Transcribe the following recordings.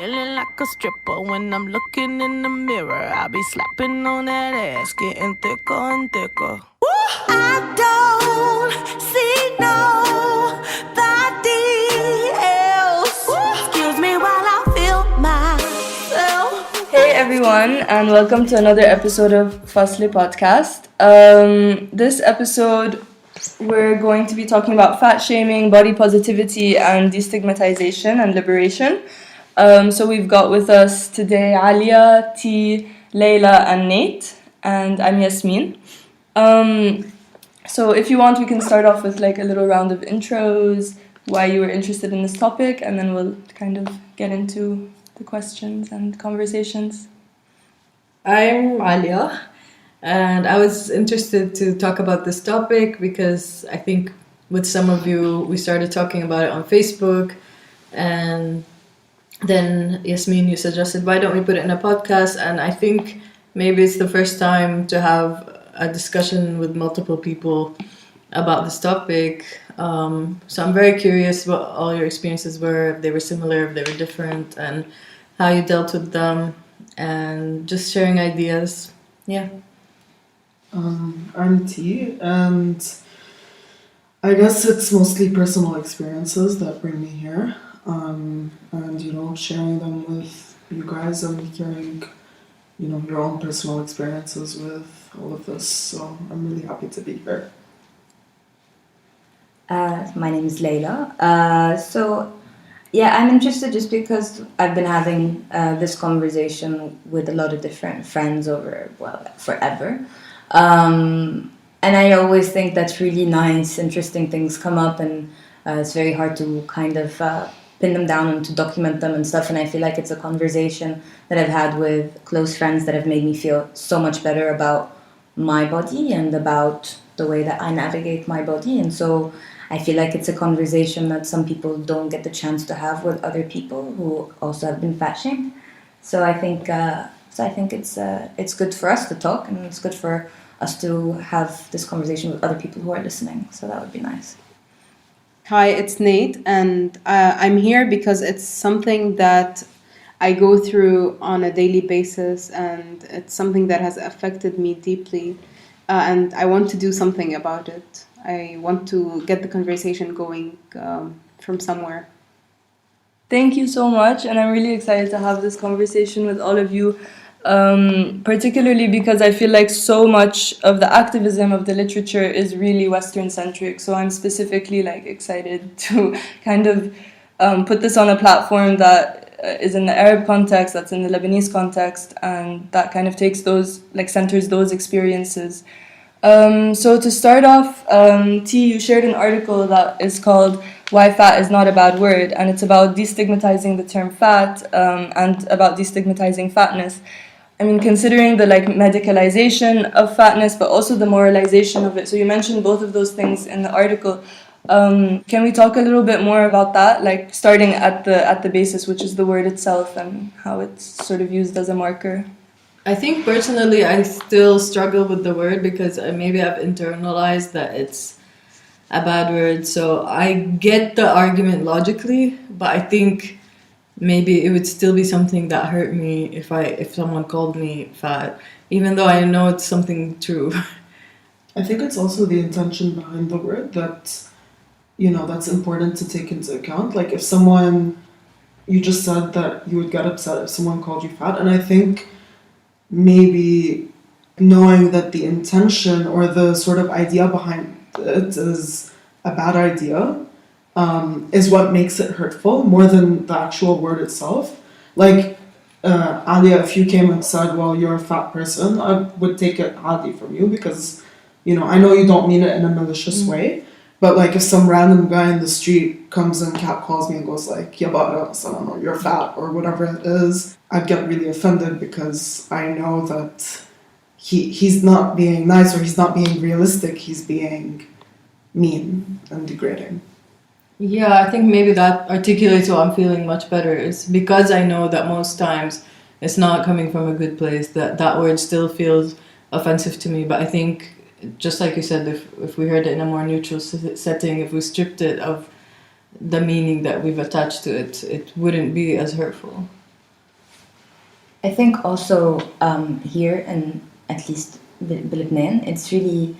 Feeling like a stripper when I'm looking in the mirror. I be slapping on that ass, getting thicker and thicker. I don't see nobody else. Excuse me while I feel myself. Hey everyone, and welcome to another episode of Fasleh Podcast. This episode we're going to be talking about fat shaming, body positivity, and destigmatization and liberation. So we've got with us today Alia, T, Layla, and Nate, and I'm Yasmin. So if you want, we can start off with like a little round of intros, why you were interested in this topic, and then we'll kind of get into the questions and conversations. I'm Alia, and I was interested to talk about this topic because I think with some of you, we started talking about it on Facebook, and then Yasmin, you suggested, why don't we put it in a podcast? And I think maybe it's the first time to have a discussion with multiple people about this topic. So I'm very curious what all your experiences were, if they were similar, if they were different, and how you dealt with them, and just sharing ideas. Yeah. I'm T, and I guess it's mostly personal experiences that bring me here. And sharing them with you guys and hearing, your own personal experiences with all of this. So I'm really happy to be here. My name is Layla. I'm interested just because I've been having this conversation with a lot of different friends over, forever. And I always think that's really nice, interesting things come up, and it's very hard to kind of pin them down and to document them and stuff. And I feel like it's a conversation that I've had with close friends that have made me feel so much better about my body and about the way that I navigate my body. And so I feel like it's a conversation that some people don't get the chance to have with other people who also have been fat shamed. So I think it's good for us to talk, and it's good for us to have this conversation with other people who are listening. So that would be nice. Hi, it's Nate, and I'm here because it's something that I go through on a daily basis, and it's something that has affected me deeply, and I want to do something about it. I want to get the conversation going from somewhere. Thank you so much, and I'm really excited to have this conversation with all of you, particularly because I feel like so much of the activism of the literature is really Western-centric. So I'm specifically excited to kind of put this on a platform that is in the Arab context, that's in the Lebanese context, and that kind of takes those, centers those experiences. So to start off, T, you shared an article that is called Why Fat is Not a Bad Word, and it's about destigmatizing the term fat and about destigmatizing fatness. I mean, considering the medicalization of fatness, but also the moralization of it. So you mentioned both of those things in the article. Can we talk a little bit more about that, starting at the basis, which is the word itself and how it's sort of used as a marker? I think personally I still struggle with the word because maybe I've internalized that it's a bad word. So I get the argument logically, but I think maybe it would still be something that hurt me if someone called me fat, even though I know it's something true. I think it's also the intention behind the word that, that's important to take into account. Like if you just said that you would get upset if someone called you fat, and I think maybe knowing that the intention or the sort of idea behind it is a bad idea is what makes it hurtful more than the actual word itself. Alia, if you came and said, well, you're a fat person, I would take it hardly from you because, I know you don't mean it in a malicious way, but if some random guy in the street comes and catcalls me and goes Yabara, I don't know, you're fat or whatever it is, I'd get really offended because I know that he's not being nice or he's not being realistic, he's being mean and degrading. Yeah, I think maybe that articulates what I'm feeling much better. Is because I know that most times it's not coming from a good place, that word still feels offensive to me. But I think, just like you said, if we heard it in a more neutral setting, if we stripped it of the meaning that we've attached to it, it wouldn't be as hurtful. I think also here and at least Lebanon, it's really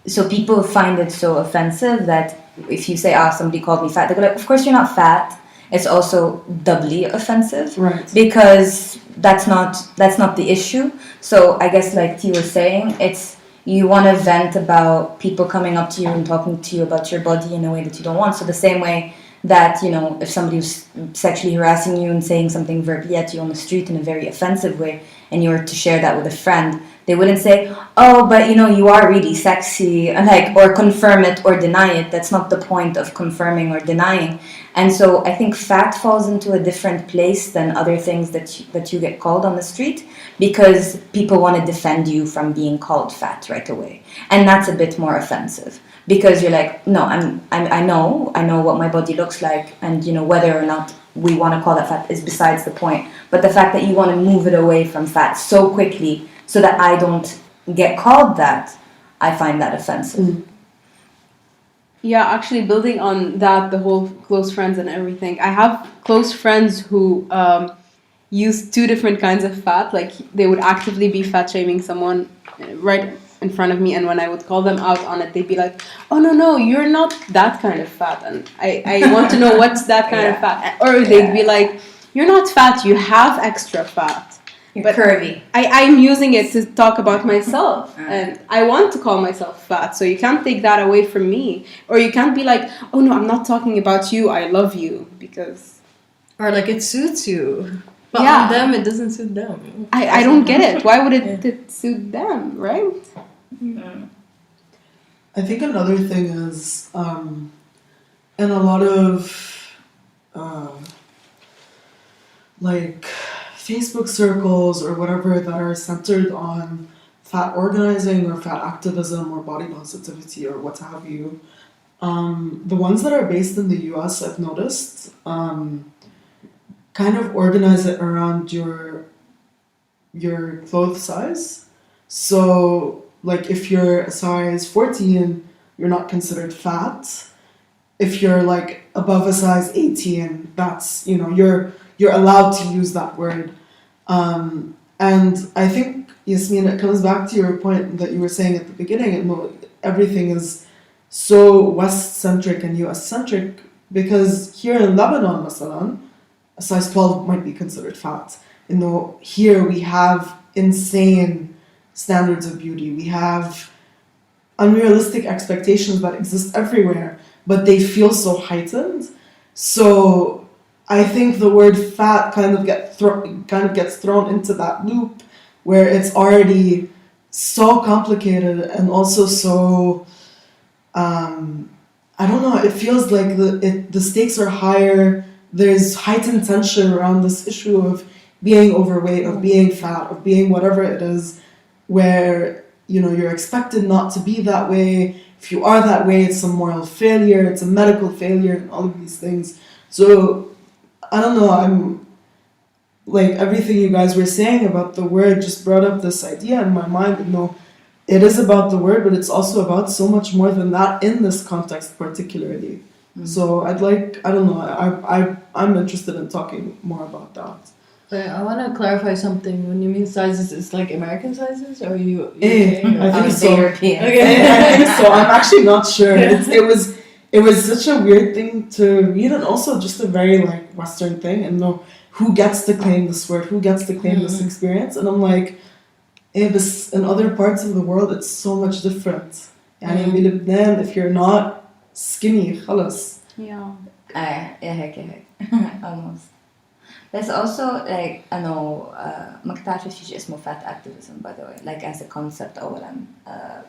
so people find it so offensive that if you say, somebody called me fat, they go like, of course you're not fat. It's also doubly offensive, Right. because that's not the issue. So I guess like T was saying, it's you want to vent about people coming up to you and talking to you about your body in a way that you don't want. So the same way that, you know, if somebody was sexually harassing you and saying something verbally at you on the street in a very offensive way, and you were to share that with a friend, they wouldn't say, oh, but you know, you are really sexy, and like, or confirm it or deny it. That's not the point of confirming or denying. And so I think fat falls into a different place than other things that you get called on the street, because people want to defend you from being called fat right away. And that's a bit more offensive, because you're like, no, I know what my body looks like, and you know, whether or not we want to call that fat is besides the point. But the fact that you want to move it away from fat so quickly so that I don't get called that, I find that offensive. Yeah, actually building on that, the whole close friends and everything, I have close friends who use two different kinds of fat. Like they would actively be fat shaming someone right in front of me, and when I would call them out on it, they'd be like, oh no, you're not that kind of fat, and I want to know what's that kind of fat. Or they'd be like, you're not fat, you have extra fat. You're curvy. I'm using it to talk about myself, and I want to call myself fat, so you can't take that away from me. Or you can't be like, oh no, I'm not talking about you, I love you, because... Or like it suits you. But Yeah. on them, it doesn't suit them. I don't get it. Why would it suit them, right? I think another thing is, in a lot of like Facebook circles or whatever that are centered on fat organizing or fat activism or body positivity or what have you, the ones that are based in the US, I've noticed, kind of organize it around your clothes size. So like if you're a size 14, you're not considered fat. If you're like above a size 18, that's, you know, you're allowed to use that word. And I think, Yasmin, it comes back to your point that you were saying at the beginning, everything is so West-centric and US-centric, because here in Lebanon, masalan, a size 12 might be considered fat. You know, here we have insane standards of beauty. We have unrealistic expectations that exist everywhere, but they feel so heightened. So I think the word fat kind of gets thrown into that loop where it's already so complicated and also so I don't know. It feels like the stakes are higher. There's heightened tension around this issue of being overweight, of being fat, of being whatever it is, where you know you're expected not to be that way. If you are that way, it's a moral failure. It's a medical failure, and all of these things. So. I don't know, I'm like everything you guys were saying about the word just brought up this idea in my mind. You know, it is about the word, but it's also about so much more than that in this context particularly. So I don't know, I'm interested in talking more about that. But I want to clarify something. When you mean sizes, it's like American sizes, or you? I think so. European. Okay. I think so. I'm actually not sure. It was such a weird thing to read, and also just a very like Western thing, and know who gets to claim this word, who gets to claim this experience, and I'm like, but in other parts of the world, it's so much different. يعني in Lebanon, if you're not skinny, خلاص. Yeah. هيك almost. There's also like I know ما كنت عارفة شيء اسمه fat activism, by the way, like as a concept أولا.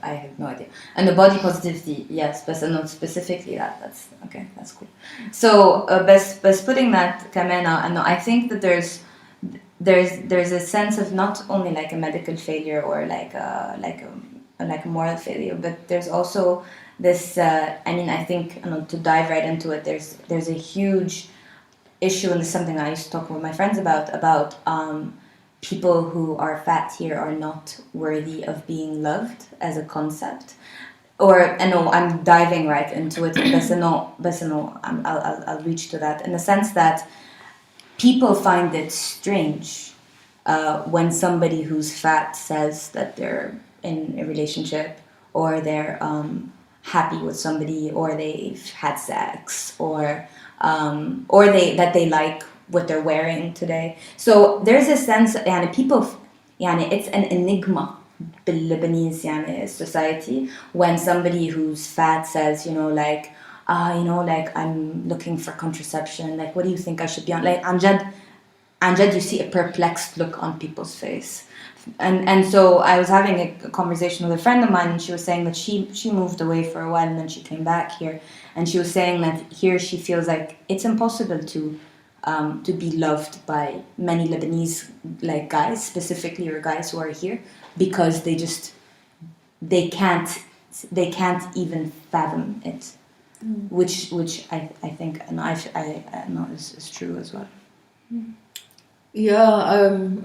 I have no idea. And the body positivity, yes, but not specifically that. That's okay. That's cool. So بس putting that كمان, and I think that there's a sense of not only like a medical failure or like a moral failure, but there's also this. I mean, I think to dive right into it, there's a huge issue, and this is something I used to talk with my friends about people who are fat here are not worthy of being loved as a concept. Or I know I'm diving right into it, but I'll reach to that in the sense that people find it strange when somebody who's fat says that they're in a relationship, or they're happy with somebody, or they've had sex, or they like what they're wearing today. So there's a sense, يعني people, يعني it's an enigma باللبنانese يعني society when somebody who's fat says, like I'm looking for contraception, like what do you think I should be on? Like عن جد you see a perplexed look on people's face. And so I was having a conversation with a friend of mine, and she was saying that she moved away for a while and then she came back here, and she was saying that here she feels like it's impossible to be loved by many Lebanese like guys specifically, or guys who are here, because they can't even fathom it, which I think, and I know is true as well. Yeah,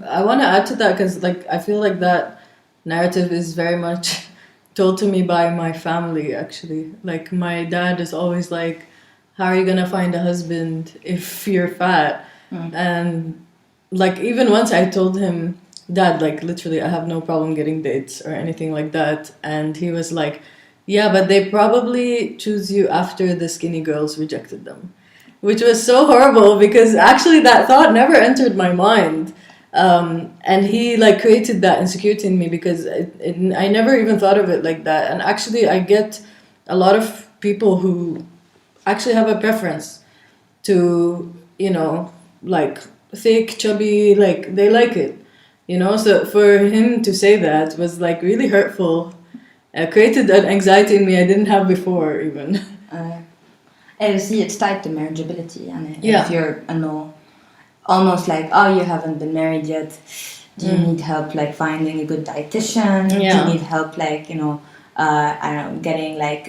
I want to add to that, because like I feel like that narrative is very much told to me by my family, actually. Like my dad is always like, how are you gonna find a husband if you're fat? And like even once I told him, Dad, like literally I have no problem getting dates or anything like that, and he was like, yeah, but they probably choose you after the skinny girls rejected them. Which was so horrible, because actually that thought never entered my mind. And he like created that insecurity in me, because I never even thought of it like that. And actually I get a lot of people who actually have a preference to, like thick, chubby, like they like it, So for him to say that was like really hurtful. Created an anxiety in me I didn't have before even. And you see, it's tied to marriageability, and Yeah. if you're almost like, oh, you haven't been married yet, do you need help like finding a good dietitian? Yeah. Do you need help like I don't know, getting like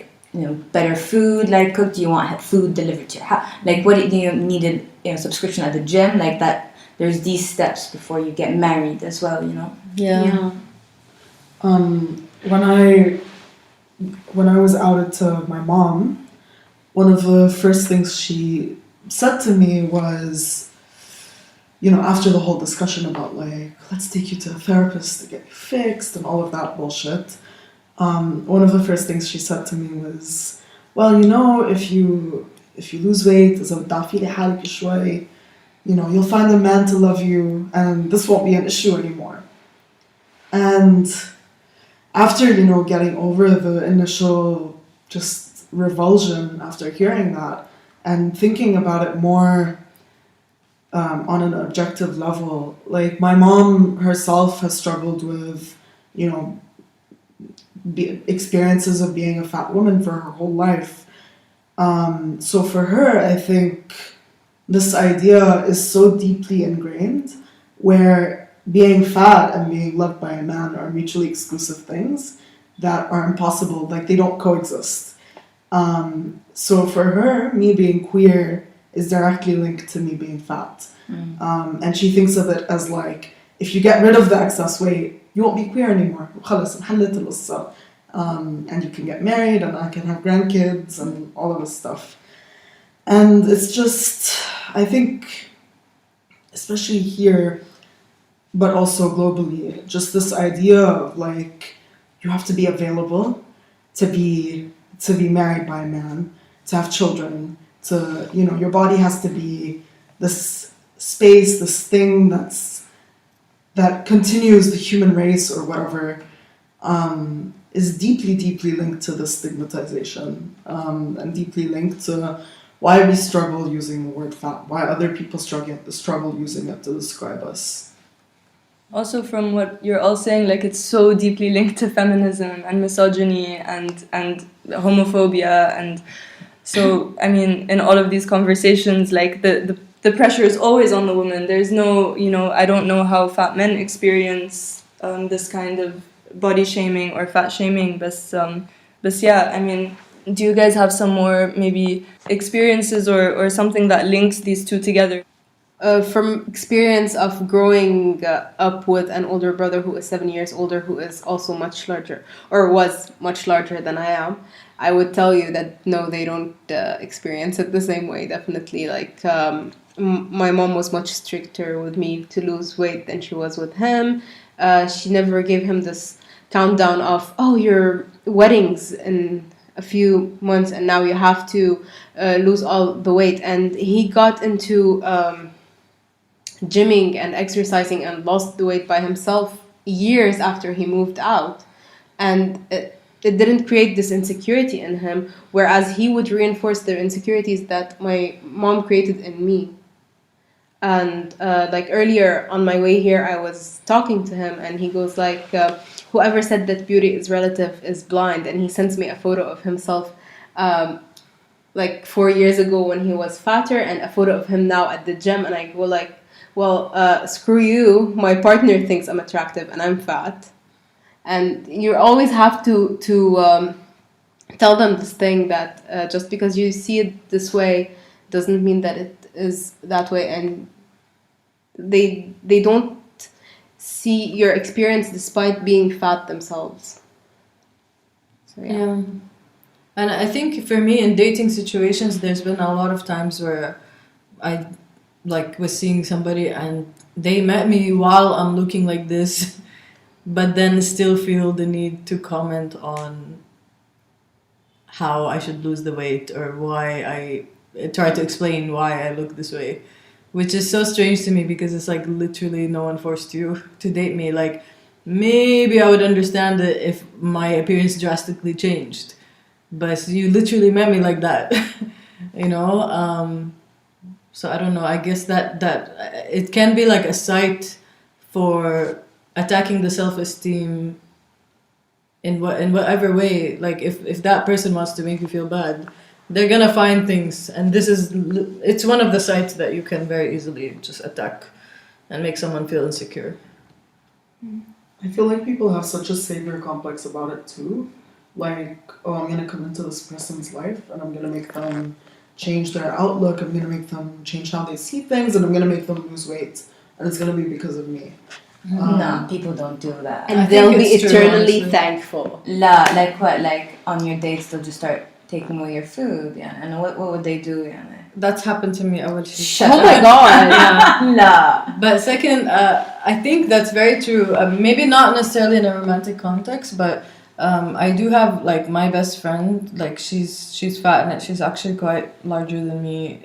better food like cooked? Do you want food delivered to your house? Like what do you need a subscription at the gym, like that? There's these steps before you get married as well, Yeah. When I was outed to my mom, one of the first things she said to me was, after the whole discussion about like, let's take you to a therapist to get you fixed and all of that bullshit, one of the first things she said to me was, well, if you lose weight, you'll find a man to love you and this won't be an issue anymore. And after, getting over the initial just revulsion after hearing that, and thinking about it more on an objective level, like my mom herself has struggled with, experiences of being a fat woman for her whole life. So for her, I think this idea is so deeply ingrained, where being fat and being loved by a man are mutually exclusive things that are impossible, like they don't coexist. So for her, me being queer is directly linked to me being fat. And she thinks of it as like, if you get rid of the excess weight, you won't be queer anymore. And you can get married, and I can have grandkids and all of this stuff. And it's just, I think, especially here, but also globally, just this idea of like, you have to be available to be married by a man, to have children, to, your body has to be this space, this thing that continues the human race or whatever, is deeply, deeply linked to the stigmatization, and deeply linked to why we struggle using the word fat, why other people struggle using it to describe us. Also, from what you're all saying, like it's so deeply linked to feminism and misogyny and homophobia, and so I mean, in all of these conversations, like the pressure is always on the woman. There's no, I don't know how fat men experience this kind of body shaming or fat shaming, but yeah, I mean, do you guys have some more maybe experiences or something that links these two together? From experience of growing up with an older brother who is 7 years older, who is also much larger, or was much larger than I am, I would tell you that no, they don't experience it the same way, definitely. Like my mom was much stricter with me to lose weight than she was with him. She never gave him this countdown of, oh, your wedding's in a few months and now you have to lose all the weight. And he got into gymming and exercising and lost the weight by himself years after he moved out. And it didn't create this insecurity in him, whereas he would reinforce the insecurities that my mom created in me. And like earlier on my way here, I was talking to him and he goes like, whoever said that beauty is relative is blind. And he sends me a photo of himself like 4 years ago when he was fatter and a photo of him now at the gym. And I go like, well, screw you. My partner thinks I'm attractive and I'm fat. And you always have to tell them this thing that just because you see it this way doesn't mean that it is that way, and they don't see your experience despite being fat themselves. So Yeah. And I think for me in dating situations, there's been a lot of times where I like was seeing somebody and they met me while I'm looking like this, but then still feel the need to comment on how I should lose the weight or why I try to explain why I look this way, which is so strange to me because it's like literally no one forced you to date me. Like maybe I would understand it if my appearance drastically changed, but you literally met me like that, you know? So I don't know, I guess that it can be like a site for attacking the self-esteem in whatever way. Like if that person wants to make you feel bad, they're gonna find things, and it's one of the sites that you can very easily just attack and make someone feel insecure. I feel like people have such a savior complex about it too. Like, oh, I'm gonna come into this person's life and I'm gonna make them change their outlook, I'm gonna make them change how they see things, and I'm gonna make them lose weight, and it's gonna be because of me. No, people don't do that. and they'll be eternally thankful. La, like what? Like on your dates, they'll just start taking away your food. Yeah, and what would they do? Yeah. That's happened to me. I will Shut Oh my god. La. But second, I think that's very true. Maybe not necessarily in a romantic context, but I do have like my best friend. Like she's fat and she's actually quite larger than me.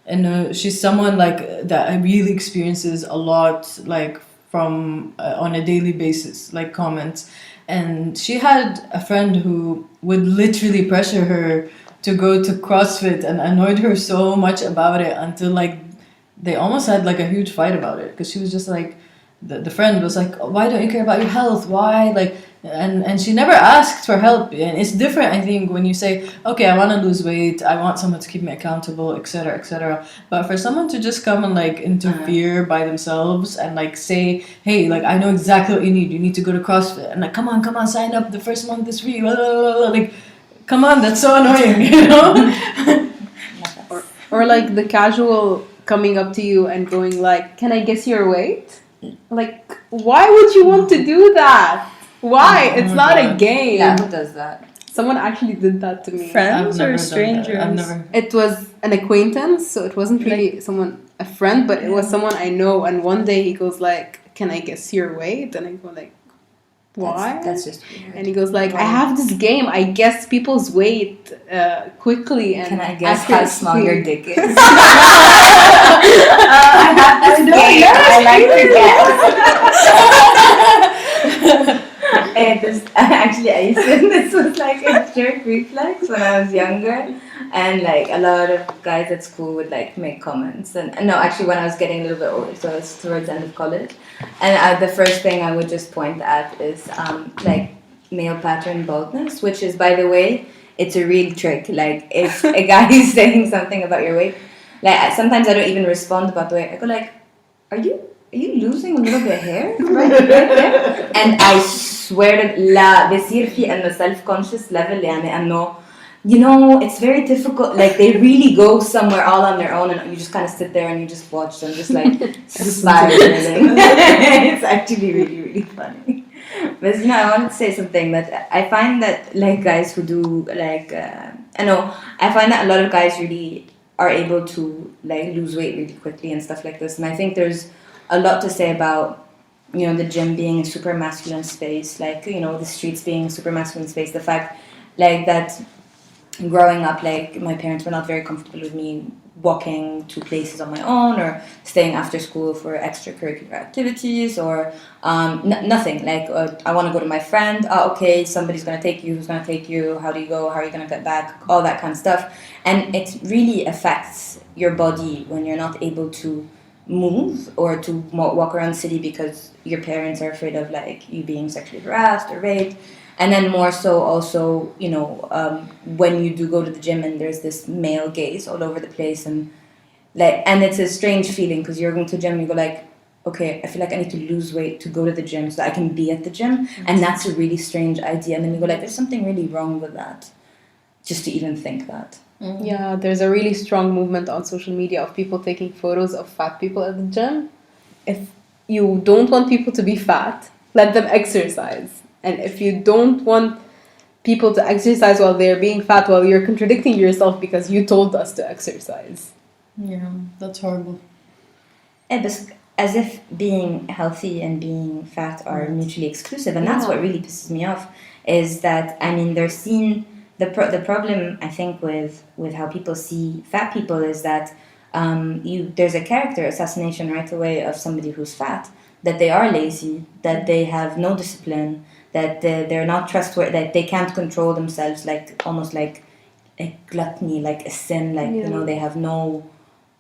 And she's someone like that really experiences a lot, like from on a daily basis, like comments. And she had a friend who would literally pressure her to go to CrossFit and annoyed her so much about it until like they almost had like a huge fight about it, because she was just like, the friend was like, why don't you care about your health? Why? Like, and she never asked for help. And it's different, I think, when you say, okay, I want to lose weight, I want someone to keep me accountable, etc., etc. But for someone to just come and like interfere by themselves and like say, hey, like I know exactly what you need to go to CrossFit, and like come on, sign up, the first month is free, blah, blah, blah, blah. Like, come on, that's so annoying, you know? Or like the casual coming up to you and going like, can I guess your weight? Like, why would you want to do that? Why? It's not a game. Yeah, who does that? Someone actually did that to me. Friends or strangers? I've never. It was an acquaintance, so it wasn't really a friend, but it was someone I know. And one day he goes like, can I guess your weight? And I go like, why? That's just weird. And he goes like, I have this game. I guess people's weight quickly. And can I guess how accurately. small your dick is? I have this game. I like to guess. And actually, I used to, this was like a jerk reflex when I was younger, and like a lot of guys at school would like make comments. And no, actually, when I was getting a little bit older, so it's towards the end of college, and the first thing I would just point at is like male pattern baldness, which is, by the way, it's a real trick. Like if a guy is saying something about your weight, like sometimes I don't even respond about the weight. I go like, are you losing a little bit of hair right there? And I swear that لا بيصير في إنه self-conscious level يعني إنه you know it's very difficult, like they really go somewhere all on their own and you just kind of sit there and you just watch them just like spiraling. It's actually really, really funny. But you know, I wanted to say something that I find that like guys who do like I find that a lot of guys really are able to like lose weight really quickly and stuff like this. And I think there's a lot to say about, you know, the gym being a super masculine space, like, you know, the streets being a super masculine space. The fact like that growing up, like my parents were not very comfortable with me walking to places on my own or staying after school for extracurricular activities or nothing. Like I want to go to my friend. Okay, somebody's going to take you. Who's going to take you? How do you go? How are you going to get back? All that kind of stuff. And it really affects your body when you're not able to move or to walk around the city because your parents are afraid of like you being sexually harassed or raped. And then more so also, you know, when you do go to the gym and there's this male gaze all over the place and like, and it's a strange feeling because you're going to the gym and you go like, okay, I feel like I need to lose weight to go to the gym so that I can be at the gym. And that's a really strange idea. And then you go like, there's something really wrong with that. Just to even think that. Mm-hmm. Yeah, there's a really strong movement on social media of people taking photos of fat people at the gym. If you don't want people to be fat, let them exercise. And if you don't want people to exercise while they're being fat, well, you're contradicting yourself because you told us to exercise. Yeah, that's horrible. Yeah, but as if being healthy and being fat are mutually exclusive. And that's what really pisses me off is that, I mean, they're seen... The problem, I think, with how people see fat people is that there's a character assassination right away of somebody who's fat, that they are lazy, that they have no discipline, that they're not trustworthy, that they can't control themselves, like almost like a gluttony, like a sin, like you know, they have nothing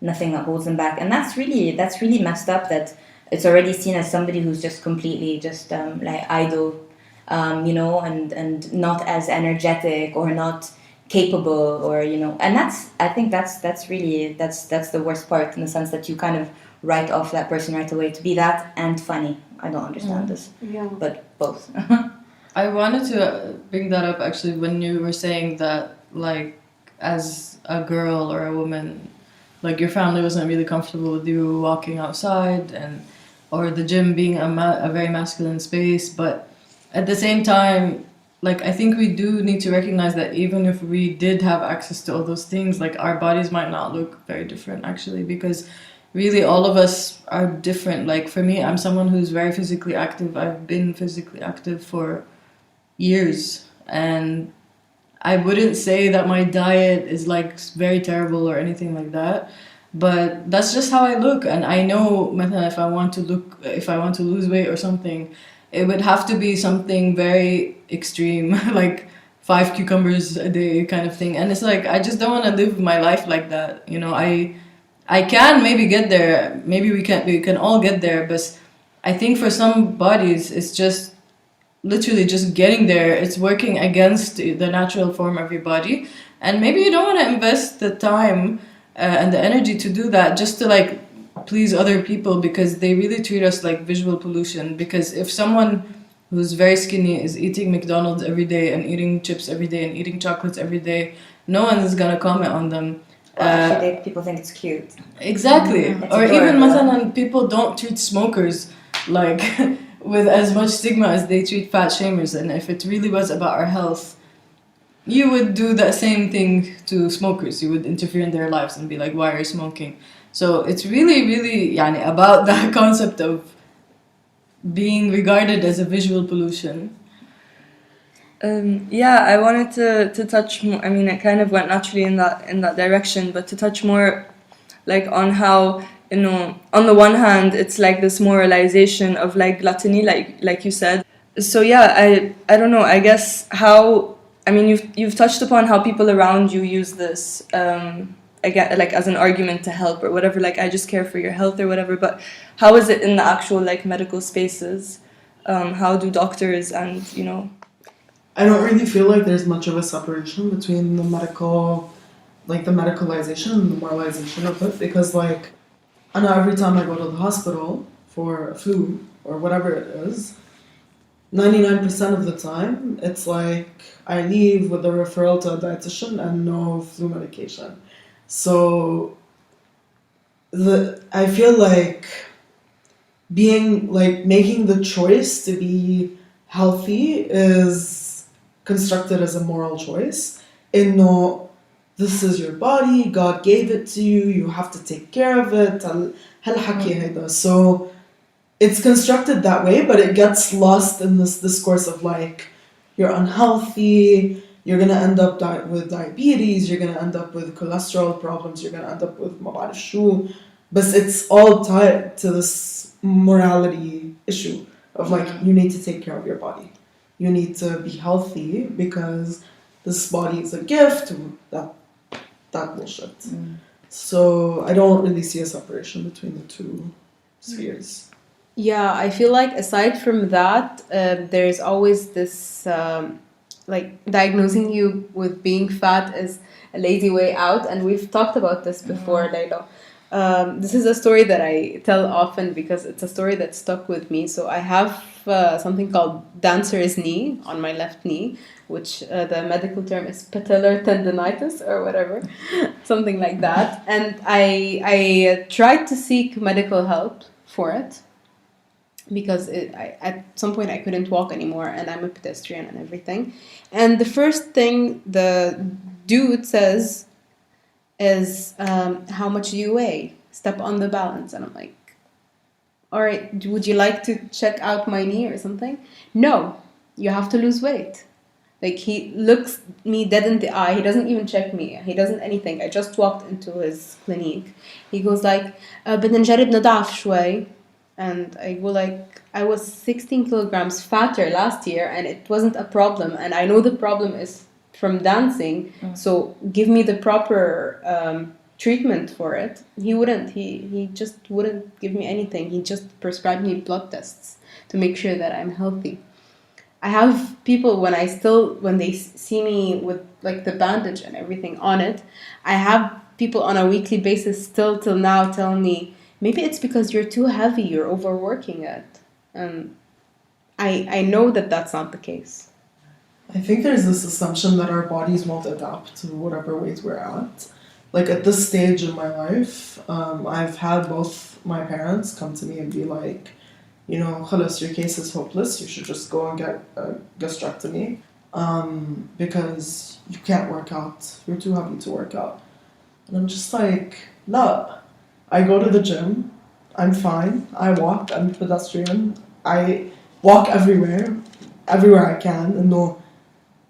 that holds them back, and that's really messed up. That it's already seen as somebody who's just completely just like idle, you know, and not as energetic or not capable, or you know, and I think that's really the worst part in the sense that you kind of write off that person right away to be that and funny. I don't understand this. Yeah. But both. I wanted to bring that up actually when you were saying that, like, as a girl or a woman, like your family wasn't really comfortable with you walking outside or the gym being a very masculine space. But at the same time, like, I think we do need to recognize that even if we did have access to all those things, like our bodies might not look very different actually, because really all of us are different. Like for me, I'm someone who's very physically active. I've been physically active for years, and I wouldn't say that my diet is like very terrible or anything like that, but that's just how I look. And I know if I want to lose weight or something, it would have to be something very extreme, like 5 cucumbers a day kind of thing. And it's like, I just don't want to live my life like that. You know, I can maybe get there. Maybe we can all get there. But I think for some bodies, it's just literally just getting there. It's working against the natural form of your body. And maybe you don't want to invest the time and the energy to do that just to like please other people, because they really treat us like visual pollution. Because if someone who's very skinny is eating McDonald's every day and eating chips every day and eating chocolates every day, no one is going to comment on them. Actually, people think it's cute. Exactly. It's or adorable. Even مثلا, people don't treat smokers like with as much stigma as they treat fat shamers. And if it really was about our health, you would do the same thing to smokers. You would interfere in their lives and be like, why are you smoking? So it's really, really about that concept of being regarded as a visual pollution. I wanted to touch more. I mean, it kind of went naturally in that direction, but to touch more, like, on how, you know, on the one hand, it's like this moralization of like gluttony, like you said. So yeah, I don't know. I guess how. I mean, you've touched upon how people around you use this. Again, like as an argument to help or whatever, like I just care for your health or whatever, but how is it in the actual like medical spaces? How do doctors and, you know... I don't really feel like there's much of a separation between the medicalization and the moralization of it, because like, I know every time I go to the hospital for a flu or whatever it is, 99% of the time, it's like I leave with a referral to a dietitian and no flu medication. So I feel like making the choice to be healthy is constructed as a moral choice. إنه this is your body, God gave it to you, you have to take care of it. So it's constructed that way, but it gets lost in this discourse of like, you're unhealthy, you're going to end up with diabetes, you're going to end up with cholesterol problems, you're going to end up with mabarif shu. But it's all tied to this morality issue of like, you need to take care of your body. You need to be healthy because this body is a gift, that bullshit. So I don't really see a separation between the two spheres. Yeah, I feel like aside from that, there's always this, like diagnosing you with being fat is a lazy way out. And we've talked about this before, Layla. This is a story that I tell often because it's a story that stuck with me. So I have something called dancer's knee on my left knee, which the medical term is patellar tendonitis or whatever, something like that. And I tried to seek medical help for it because at some point I couldn't walk anymore, and I'm a pedestrian and everything. And the first thing the dude says is, how much do you weigh? Step on the balance. And I'm like, all right, would you like to check out my knee or something? No, you have to lose weight. Like, he looks me dead in the eye. He doesn't even check me. He doesn't anything. I just walked into his clinic. He goes like, بدنا نجرب نضعف شوي. And I go like, I was 16 kilograms fatter last year and it wasn't a problem. And I know the problem is from dancing. So give me the proper treatment for it. He wouldn't. He just wouldn't give me anything. He just prescribed me blood tests to make sure that I'm healthy. I have people when they see me with like the bandage and everything on it, I have people on a weekly basis still till now tell me, maybe it's because you're too heavy, you're overworking it. And I know that that's not the case. I think there's this assumption that our bodies won't adapt to whatever weight we're at. Like at this stage in my life, I've had both my parents come to me and be like, you know, khalas, your case is hopeless, you should just go and get a gastrectomy because you can't work out, you're too heavy to work out. And I'm just like, no, I go to the gym, I'm fine, I walk, I'm a pedestrian, I walk everywhere I can, and no,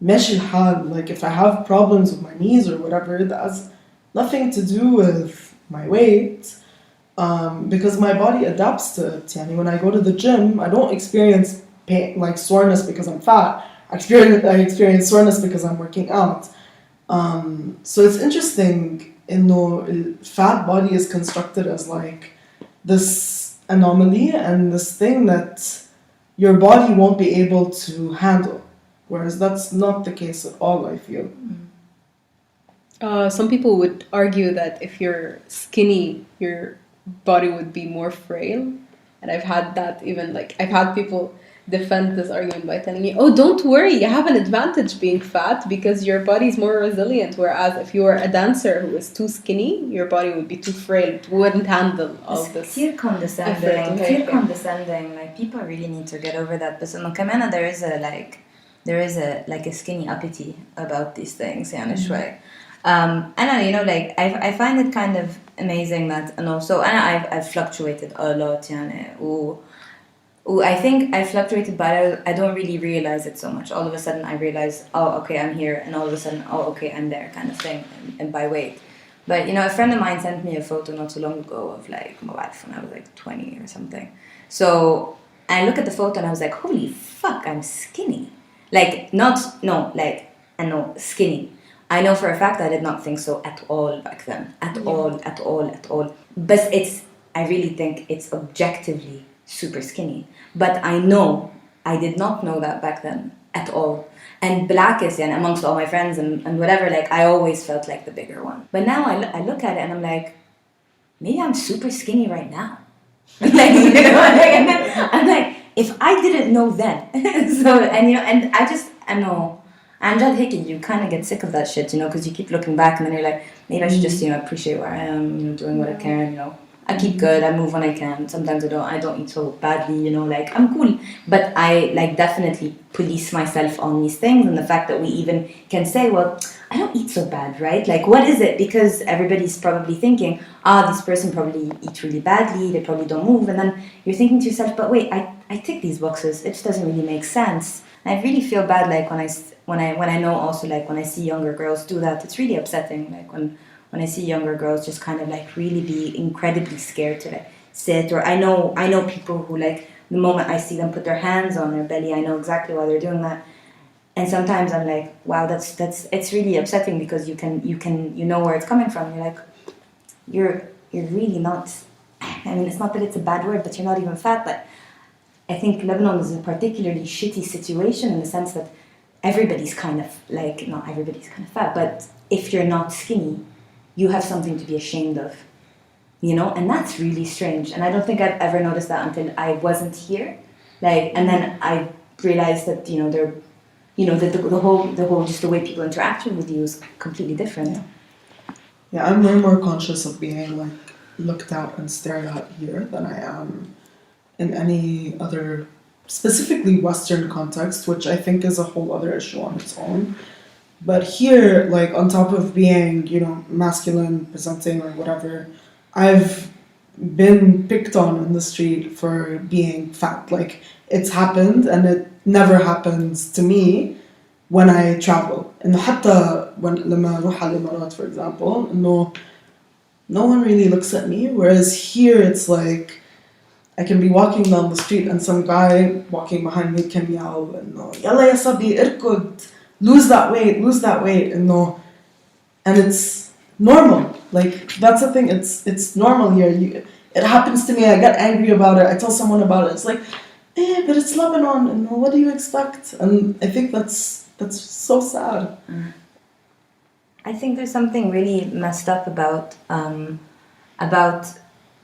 mesh الحال, like if I have problems with my knees or whatever, that has nothing to do with my weight. Because my body adapts to it. Yani when I go to the gym, I don't experience pain, like soreness because I'm fat. I experience soreness because I'm working out. So it's interesting, fat body is constructed as like this anomaly and this thing that your body won't be able to handle. Whereas that's not the case at all, I feel. Some people would argue that if you're skinny, your body would be more frail. And I've had that even, like, I've had people defend this argument by telling me, oh, don't worry, you have an advantage being fat because your body's more resilient. Whereas if you were a dancer who is too skinny, your body would be too frail. It wouldn't handle all this. It's condescending. Like, people really need to get over that. But كمان there is a skinny uppity about these things, يعني شوي. And you know, like I find it kind of amazing that, and also I've fluctuated a lot, يعني. I think I fluctuated, but I don't really realize it so much. All of a sudden I realize, oh, okay, I'm here, and all of a sudden, oh, okay, I'm there, kind of thing, and by weight. But you know, a friend of mine sent me a photo not so long ago of like my wife when I was like 20 or something. So I look at the photo and I was like, holy fuck, I'm skinny. Like skinny. I know for a fact I did not think so at all back then. At all. But I really think it's objectively super skinny. But I know I did not know that back then at all. And بالعكس, and amongst all my friends and whatever, like I always felt like the bigger one. But now I look at it and I'm like, maybe I'm super skinny right now. Like, you know, I'm like, if I didn't know then. So, and you know, and I know. And just you kind of get sick of that shit, you know, because you keep looking back and then you're like, maybe I should just, you know, appreciate where I am, you know, doing what I can, you know. I keep good, I move when I can. Sometimes I don't eat so badly, you know, like I'm cool. But I like definitely police myself on these things, and the fact that we even can say, well, I don't eat so bad, right? Like, what is it? Because everybody's probably thinking, this person probably eats really badly, they probably don't move. And then you're thinking to yourself, but wait, I tick these boxes. It just doesn't really make sense. And I really feel bad, like when I know also, like when I see younger girls do that, it's really upsetting. Like when I see younger girls just kind of like really be incredibly scared to like sit, or I know people who like the moment I see them put their hands on their belly, I know exactly why they're doing that. And sometimes I'm like, wow, that's it's really upsetting, because you know where it's coming from. You're like, you're really not. I mean, it's not that it's a bad word, but you're not even fat. But I think Lebanon is a particularly shitty situation in the sense that everybody's kind of like, not everybody's kind of fat, but if you're not skinny, you have something to be ashamed of, you know, and that's really strange. And I don't think I've ever noticed that until I wasn't here, like, and then I realized that, you know, that the whole just the way people interact with you is completely different. Yeah, I'm way more conscious of being like looked at and stared at here than I am in any other, specifically Western context, which I think is a whole other issue on its own. But here, like, on top of being, you know, masculine presenting or whatever, I've been picked on in the street for being fat. Like, it's happened, and it never happens to me when I travel. إنه حتى لما أروح على الإمارات, for example, إنه no one really looks at me. Whereas here, it's like, I can be walking down the street and some guy walking behind me can yell, إنه يلا يا صبي اركض, lose that weight, and it's normal. Like, that's the thing, it's normal here. It happens to me, I get angry about it, I tell someone about it, it's like, but it's Lebanon, and what do you expect? And I think that's so sad. I think there's something really messed up about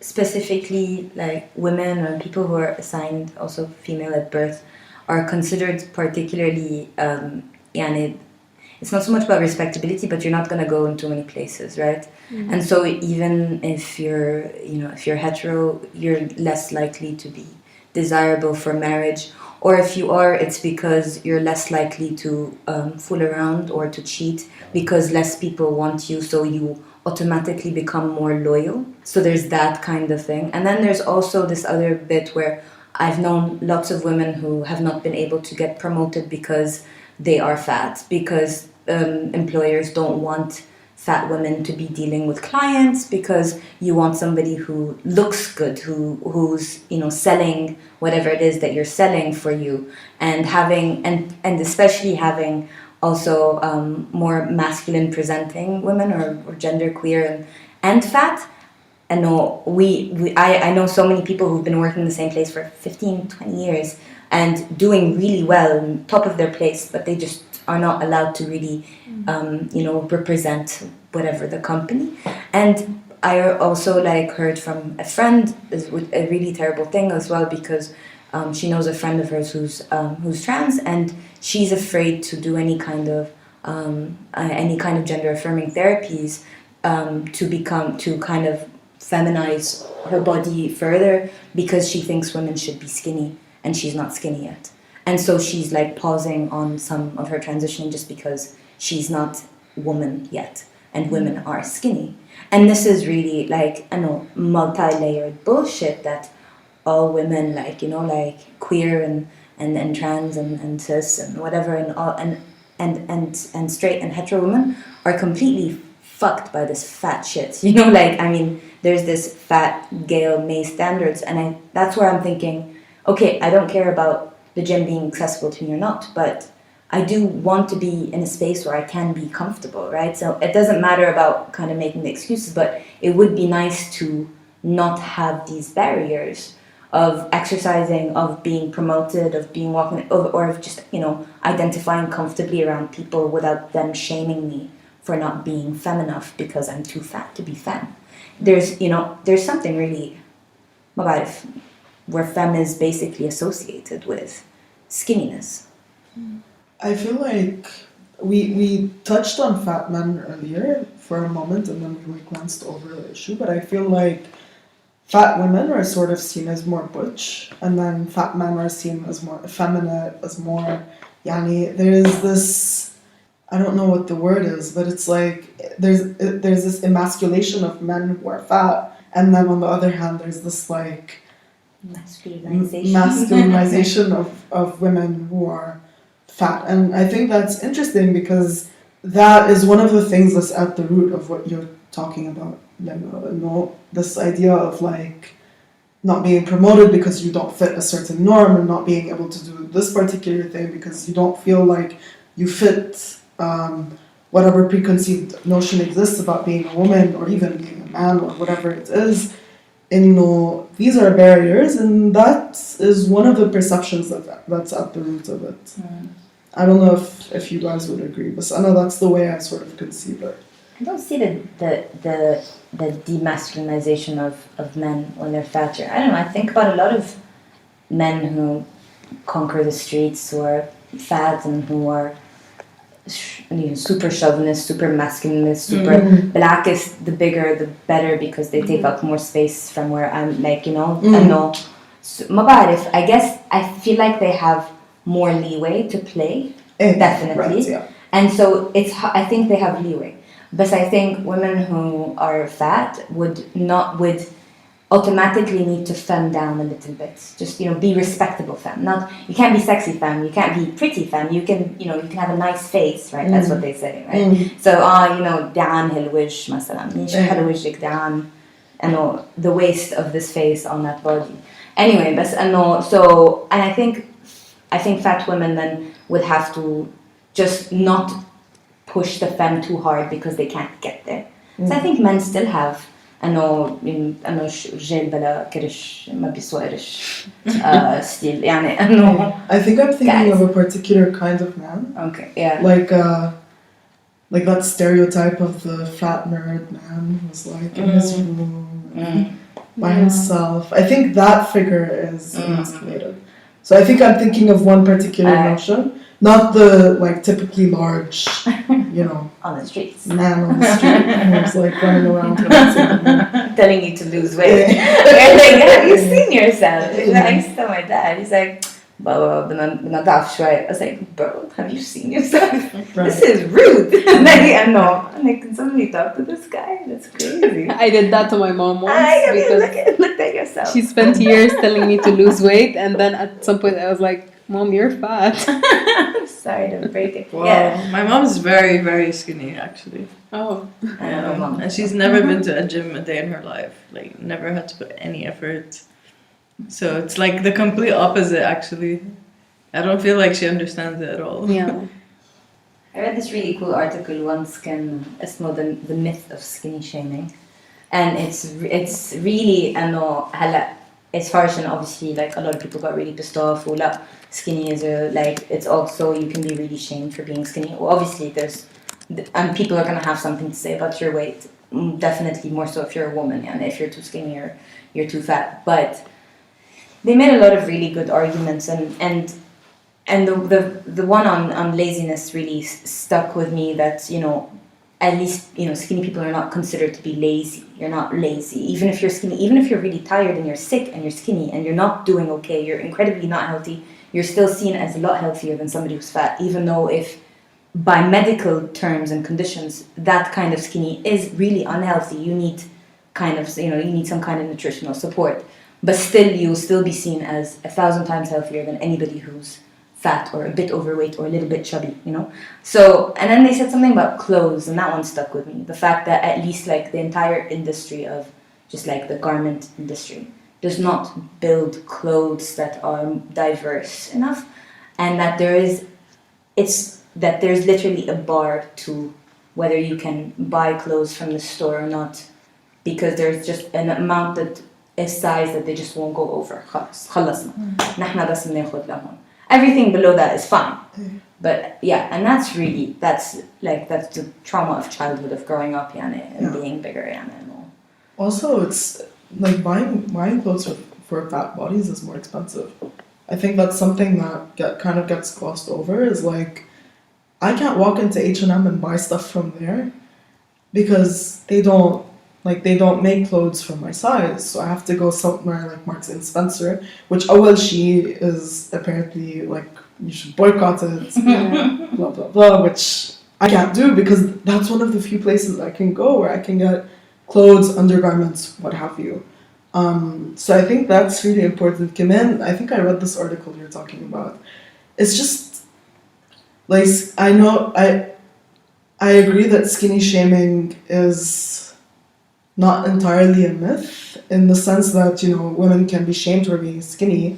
specifically like women or people who are assigned also female at birth are considered particularly it's not so much about respectability, but you're not going to go in too many places, right? Mm-hmm. And so even if you're hetero, you're less likely to be desirable for marriage, or if you are, it's because you're less likely to fool around or to cheat, because less people want you, so you automatically become more loyal. So there's that kind of thing. And then there's also this other bit where I've known lots of women who have not been able to get promoted because they are fat, because employers don't want fat women to be dealing with clients, because you want somebody who looks good, who's selling whatever it is that you're selling for you, and having and especially having also more masculine presenting women or gender queer and fat. And no, I know so many people who've been working in the same place for 15-20 years and doing really well, top of their place, but they just are not allowed to really represent whatever the company. And I also heard from a friend a really terrible thing as well, because she knows a friend of hers who's trans, and she's afraid to do any kind of gender affirming therapies to kind of feminize her body further, because she thinks women should be skinny and she's not skinny yet. And so she's pausing on some of her transitioning just because she's not woman yet and women are skinny. And this is really multi-layered bullshit that all women queer and trans and cis and whatever and straight and hetero women are completely fucked by this fat shit. There's this fat Gail May standards, and that's where I'm thinking, okay, I don't care about the gym being accessible to me or not, but I do want to be in a space where I can be comfortable, right? So it doesn't matter about kind of making the excuses, but it would be nice to not have these barriers of exercising, of being promoted, of being walking, or of just, identifying comfortably around people without them shaming me for not being femme enough because I'm too fat to be femme. There's something really where femme is basically associated with skinniness. I feel like we touched on fat men earlier for a moment, and then we glanced over the issue, but I feel like fat women are sort of seen as more butch, and then fat men are seen as more effeminate, as more, yani, there is this, I don't know what the word is, but it's like, there's this emasculation of men who are fat, and then on the other hand, there's this like, masculinization of women who are fat. And I think that's interesting because that is one of the things that's at the root of what you're talking about, this idea of like not being promoted because you don't fit a certain norm, and not being able to do this particular thing because you don't feel like you fit whatever preconceived notion exists about being a woman or even being a man or whatever it is. These are barriers, and that is one of the perceptions that's at the root of it. I don't know if you guys would agree, but I know that's the way I sort of conceive it. I don't see the demasculinization of men when they're fatter. I don't know, I think about a lot of men who conquer the streets who are fat and who are super chauvinist, super masculinist, super blackest, the bigger the better because they take up more space from where I'm like, I know. So, I guess I feel like they have more leeway to play, definitely. Right, yeah. And so I think they have leeway. But I think women who are fat would automatically need to femme down a little bit. Just, be respectable femme. You can't be sexy femme, you can't be pretty femme, you can have a nice face, right? That's what they say, right? So, دعان هالوجه مثلا. شحال وجهك دعان. The waist of this face on that body. Anyway, and I think fat women then would have to just not push the femme too hard because they can't get there. So I think men still have انه الرجال بلا كرش ما بيسوى قرش ستيل يعني انه I think I'm thinking of a particular kind of man. Okay, yeah. Like that stereotype of the fat nerd man who's like in his room by himself. I think that figure is emasculated. So I think I'm thinking of one particular notion, not the like typically large, on the streets. Man on the street who's like running around telling you to lose weight. You're like, have you seen yourself? I used to tell my dad, he's like, بنضعف شوي. I was like, bro, have you seen yourself? Right. This is rude. I know. I'm like, can somebody talk to this guy? That's crazy. I did that to my mom once because look at yourself. She spent years telling me to lose weight, and then at some point I was like, Mom, you're fat. Sorry to break it. Wow. Yeah. My mom's very, very skinny, actually. Oh. And she's never been to a gym a day in her life. Like, never had to put any effort. So it's like the complete opposite, actually. I don't feel like she understands it at all. Yeah. I read this really cool article once, اسمه the myth of skinny shaming. And it's really, as far as obviously, like, a lot of people got really pissed off. Skinny is it's also, you can be really shamed for being skinny. Well, obviously, and people are going to have something to say about your weight. Definitely more so if you're a woman, and if you're too skinny or you're too fat. But they made a lot of really good arguments, and the one on laziness really stuck with me, that, at least, skinny people are not considered to be lazy. You're not lazy. Even if you're skinny, even if you're really tired and you're sick and you're skinny and you're not doing okay, you're incredibly not healthy, you're still seen as a lot healthier than somebody who's fat, even though if by medical terms and conditions, that kind of skinny is really unhealthy. You need you need some kind of nutritional support. But still, you'll still be seen as 1,000 times healthier than anybody who's fat or a bit overweight or a little bit chubby, So, and then they said something about clothes, and that one stuck with me. The fact that at least, like, the entire industry of just, like, the garment industry does not build clothes that are diverse enough, and that there's literally a bar to whether you can buy clothes from the store or not, because there's just an amount that is size that they just won't go over. خلصنا. نحن بس بناخد لهم. Everything below that is fine. But yeah, and that's the trauma of childhood, of growing up and being bigger. Also, it's like buying clothes for fat bodies is more expensive. I think that's something that kind of gets glossed over, is like, I can't walk into H&M and buy stuff from there because they don't like they don't make clothes for my size, so I have to go somewhere like Marks and Spencer, which well, she is apparently like, you should boycott it, blah blah blah, which I can't do because that's one of the few places I can go where I can get clothes, undergarments, what have you. So I think that's really important. Kaman, I think I read this article you're talking about. It's just like, I know I agree that skinny shaming is not entirely a myth in the sense that, you know, women can be shamed for being skinny,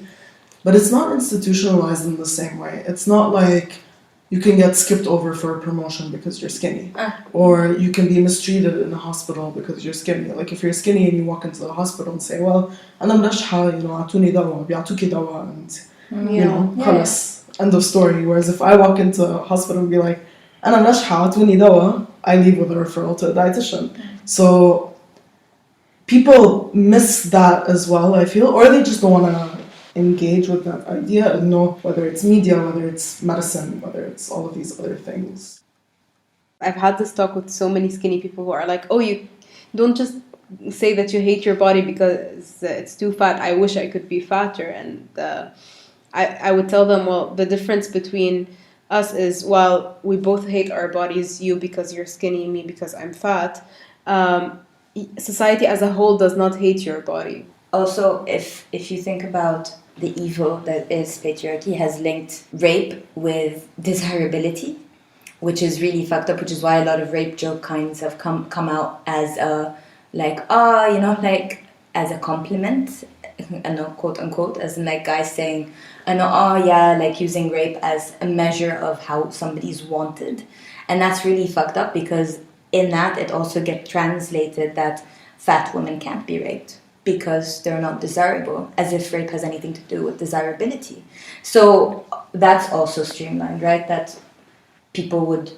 but it's not institutionalized in the same way. It's not like you can get skipped over for a promotion because you're skinny, or you can be mistreated in a hospital because you're skinny. Like if you're skinny and you walk into the hospital and say, well, أنا مرشحة, you know, أعطوني دواء, بيعطوكي دواء, and you know, خلاص, end of story. Whereas if I walk into a hospital and be like, أنا مرشحة, أعطوني دواء, I leave with a referral to a dietitian. So people miss that as well, I feel, or they just don't want to engage with that idea and know whether it's media, whether it's medicine, whether it's all of these other things. I've had this talk with so many skinny people who are like, oh, you don't just say that you hate your body because it's too fat. I wish I could be fatter. And I would tell them, well, the difference between us is, while we both hate our bodies, you because you're skinny, me because I'm fat, society as a whole does not hate your body. Also, if you think about the evil that is patriarchy, has linked rape with desirability, which is really fucked up, which is why a lot of rape joke kinds have come out as a, like, you know, like, as a compliment, I know, quote unquote, as in like guys saying, I know, yeah, like using rape as a measure of how somebody's wanted. And that's really fucked up because in that it also gets translated that fat women can't be raped because they're not desirable, as if rape has anything to do with desirability. So that's also streamlined, right? That people would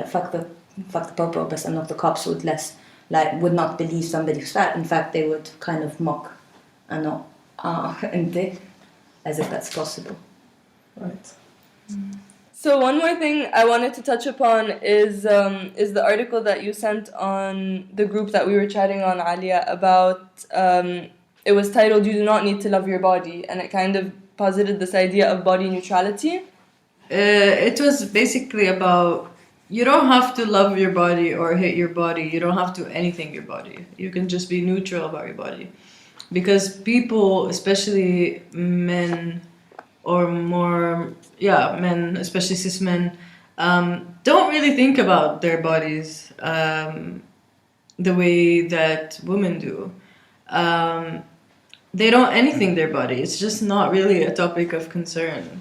fuck the popo, but not the cops would not believe somebody's fat. In fact, they would kind of mock and not as if that's possible. Right. So one more thing I wanted to touch upon is the article that you sent on the group that we were chatting on, Alia, about, it was titled, You Do Not Need to Love Your Body, and it kind of posited this idea of body neutrality. It was basically about, you don't have to love your body or hate your body. You don't have to anything your body. You can just be neutral about your body. Because people, especially men, or more, men, especially cis men, don't really think about their bodies the way that women do. They don't anything their body. It's just not really a topic of concern.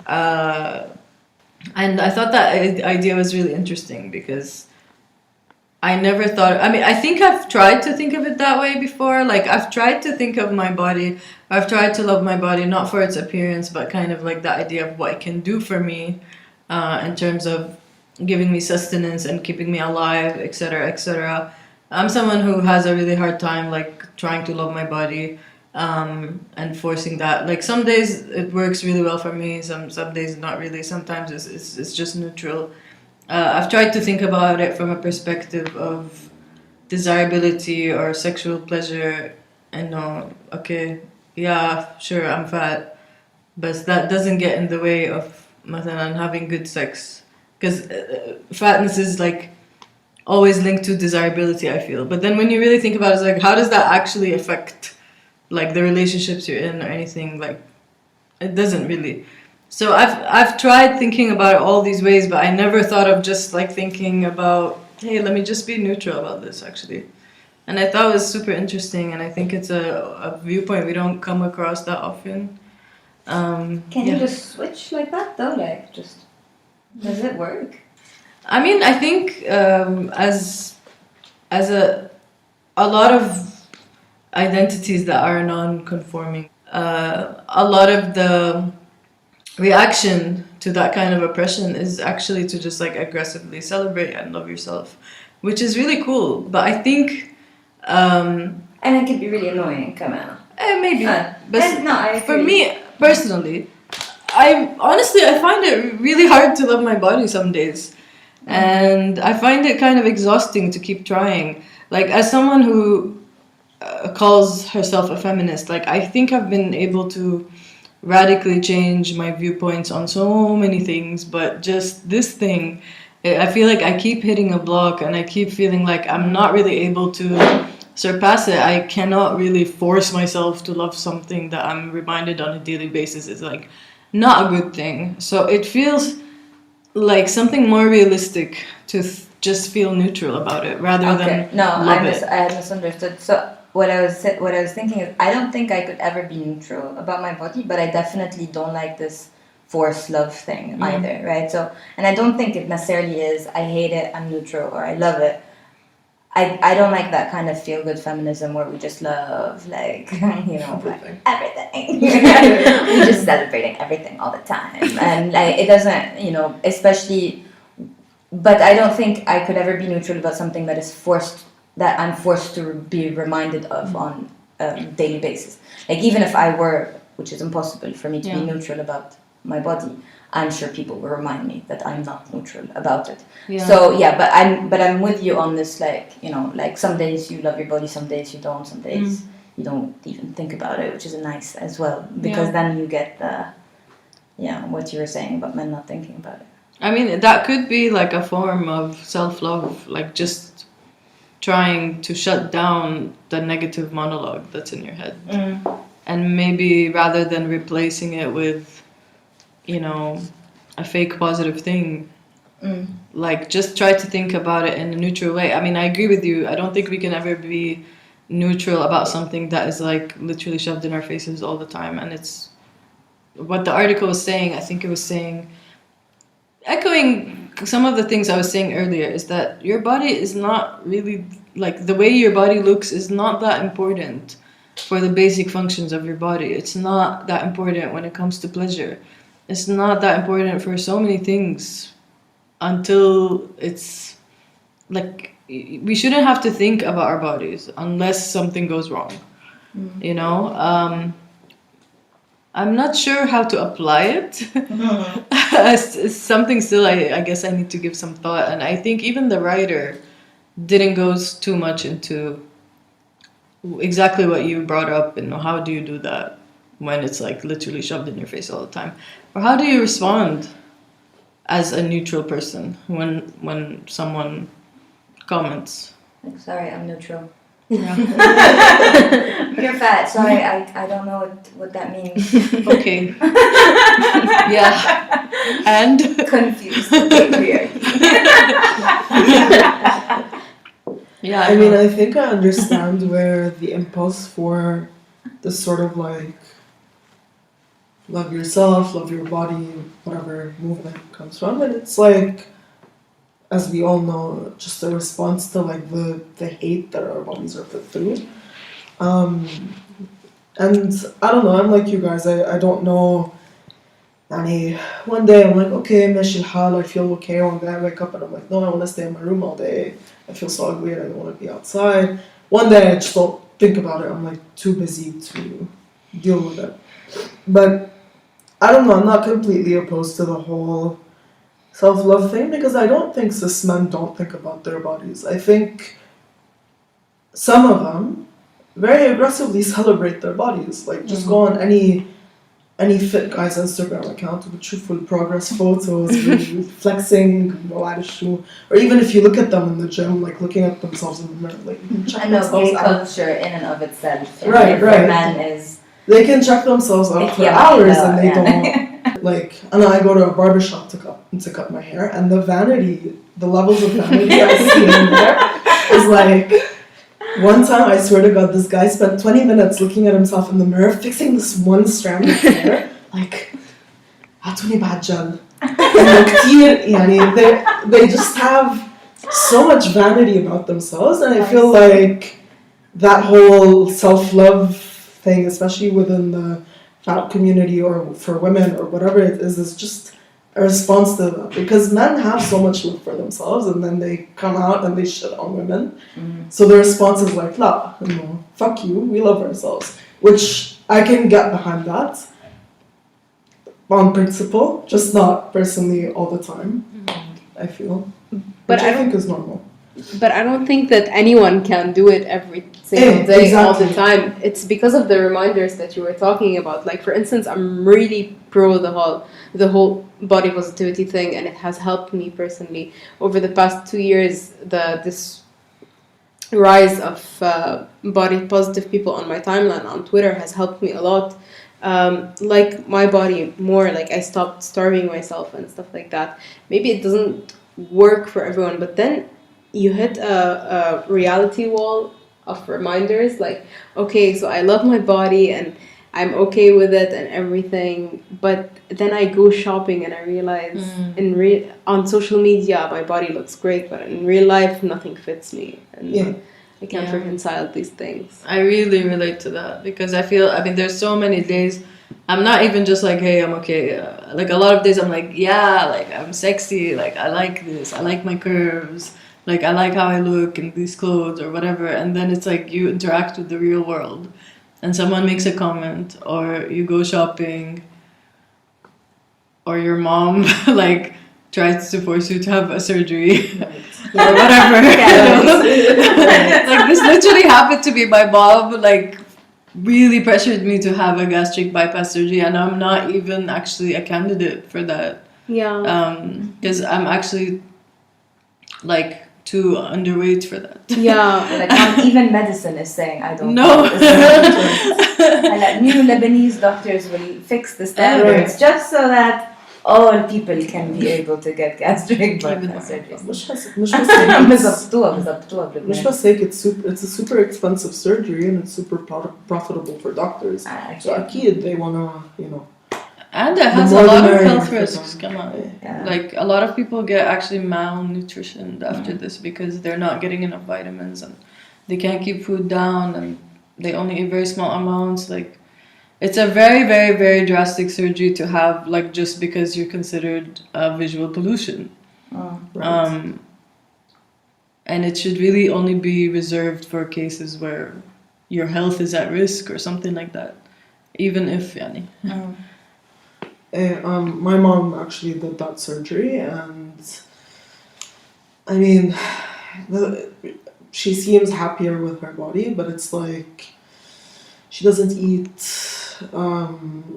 And I thought that idea was really interesting because I never thought, I mean, I think I've tried to think of it that way before. Like, I've tried to think of my body, I've tried to love my body, not for its appearance, but kind of like the idea of what it can do for me in terms of giving me sustenance and keeping me alive, etc., etc. I'm someone who has a really hard time, like, trying to love my body and forcing that. Like, some days it works really well for me, some days not really. Sometimes it's just neutral. I've tried to think about it from a perspective of desirability or sexual pleasure, and okay, yeah, sure, I'm fat, but that doesn't get in the way of having good sex, because fatness is like always linked to desirability, I feel. But then when you really think about it, it's like, how does that actually affect like the relationships you're in or anything? Like, it doesn't really. So I've tried thinking about it all these ways, but I never thought of just like thinking about, hey, let me just be neutral about this, actually. And I thought it was super interesting, and I think it's a viewpoint we don't come across that often. Can you just switch like that though? Like, just, does it work? I mean, I think as a lot of identities that are non-conforming, a lot of the reaction to that kind of oppression is actually to just like aggressively celebrate and love yourself, which is really cool. But I think and it can be really annoying, come out. Maybe, but no, I agree. For me personally, I find it really hard to love my body some days, and I find it kind of exhausting to keep trying. like as someone who calls herself a feminist, like I think I've been able to radically change my viewpoints on so many things, but just this thing, I feel like I keep hitting a block and I keep feeling like I'm not really able to surpass it. I cannot really force myself to love something that I'm reminded on a daily basis is like not a good thing. So it feels like something more realistic to just feel neutral about it rather than love it. I had misunderstood. So what I was thinking is I don't think I could ever be neutral about my body, but I definitely don't like this forced love thing either, right? So, and I don't think it necessarily is I hate it, I'm neutral, or I love it. I don't like that kind of feel-good feminism where we just love, like, you know, everything. We're just celebrating everything all the time. And like, it doesn't, you know, especially, but I don't think I could ever be neutral about something that is forced, that I'm forced to be reminded of on a daily basis. Like, even if I were, which is impossible for me to be neutral about my body, I'm sure people will remind me that I'm not neutral about it. Yeah. So yeah, but I'm with you on this, like, you know, like some days you love your body, some days you don't, some days you don't even think about it, which is nice as well, because then you get the, what you were saying about men not thinking about it. I mean, that could be like a form of self-love, like just trying to shut down the negative monologue that's in your head. And maybe rather than replacing it with, you know, a fake positive thing, like just try to think about it in a neutral way. I mean, I agree with you. I don't think we can ever be neutral about something that is like literally shoved in our faces all the time. And it's what the article was saying. I think it was saying, echoing some of the things I was saying earlier, is that your body is not really, like, the way your body looks is not that important for the basic functions of your body. It's not that important when it comes to pleasure. It's not that important for so many things until it's like we shouldn't have to think about our bodies unless something goes wrong. You know, I'm not sure how to apply it. It's something still I guess I need to give some thought. And I think even the writer didn't go too much into exactly what you brought up and how do you do that when it's like literally shoved in your face all the time. Or how do you respond as a neutral person when someone comments? Like, sorry, I'm neutral. Yeah. You're fat. Sorry, I don't know what that means. Okay. Yeah. And? Confused. Okay, yeah. I mean, I think I understand where the impulse for this sort of like love yourself, love your body, whatever movement comes from. And it's like, as we all know, just a response to like the hate that our bodies are put through. And I don't know, I'm like you guys, I don't know. One day I'm like, okay, ماشي الحال, I feel okay. One day I wake up and I'm like, no, I want to stay in my room all day. I feel so ugly and I don't want to be outside. One day I just don't think about it. I'm like too busy to deal with it. But I don't know, I'm not completely opposed to the whole self-love thing, because I don't think cis men don't think about their bodies. I think some of them very aggressively celebrate their bodies. Like, just go on any fit guy's Instagram account وبتشوفوا progress photos flexing or even if you look at them in the gym, like looking at themselves in the mirror, like I know gay culture in and of itself, right. Men is, they can check themselves out for hours and they don't. Like, and I go to a barbershop to cut my hair, and the levels of vanity I see in there is like, one time, I swear to God, this guy spent 20 minutes looking at himself in the mirror, fixing this one strand of hair, like, عطوني بعد جل. And they just have so much vanity about themselves, and I feel like that whole self-love thing, especially within the fat community or for women or whatever it is just a response to that, because men have so much love for themselves and then they come out and they shit on women. So the response is like, no, fuck you, we love ourselves, which I can get behind that on principle, just not personally all the time. I feel, but I think is normal. But I don't think that anyone can do it every single day, all the time. It's because of the reminders that you were talking about. Like, for instance, I'm really pro the whole body positivity thing, and it has helped me personally over the past 2 years. This rise of body positive people on my timeline on Twitter has helped me a lot. Like my body more, like I stopped starving myself and stuff like that. Maybe it doesn't work for everyone, but then you hit a reality wall of reminders, like, okay, so I love my body and I'm okay with it and everything, but then I go shopping and I realize on social media my body looks great, but in real life nothing fits me, and I can't reconcile these things. I really relate to that because I mean, there's so many days I'm not even just like, hey, I'm okay. Like a lot of days I'm like, yeah, like I'm sexy, like I like this, I like my curves, like I like how I look in these clothes or whatever. And then it's like you interact with the real world and someone makes a comment, or you go shopping, or your mom like tries to force you to have a surgery or whatever. Like this literally happened to me. My mom like really pressured me to have a gastric bypass surgery, and I'm not even actually a candidate for that. Yeah. Because I'm actually like too underweight for that. Yeah. Like even medicine is saying I don't No. And like new Lebanese doctors will fix the standards just so that all people can be able to get gastric bypass surgery. مش بس هيك it's a super expensive surgery and it's super profitable for doctors. So أكيد they wanna, you know. And it has a lot of health risks. Come on. Like a lot of people get actually malnutrition after this because they're not getting enough vitamins and they can't keep food down and they only eat very small amounts. Like it's a very, very, very drastic surgery to have, like just because you're considered visual pollution. Right. And it should really only be reserved for cases where your health is at risk or something like that. Even if, yani. My mom actually did that surgery, and I mean, she seems happier with her body, but it's like she doesn't eat.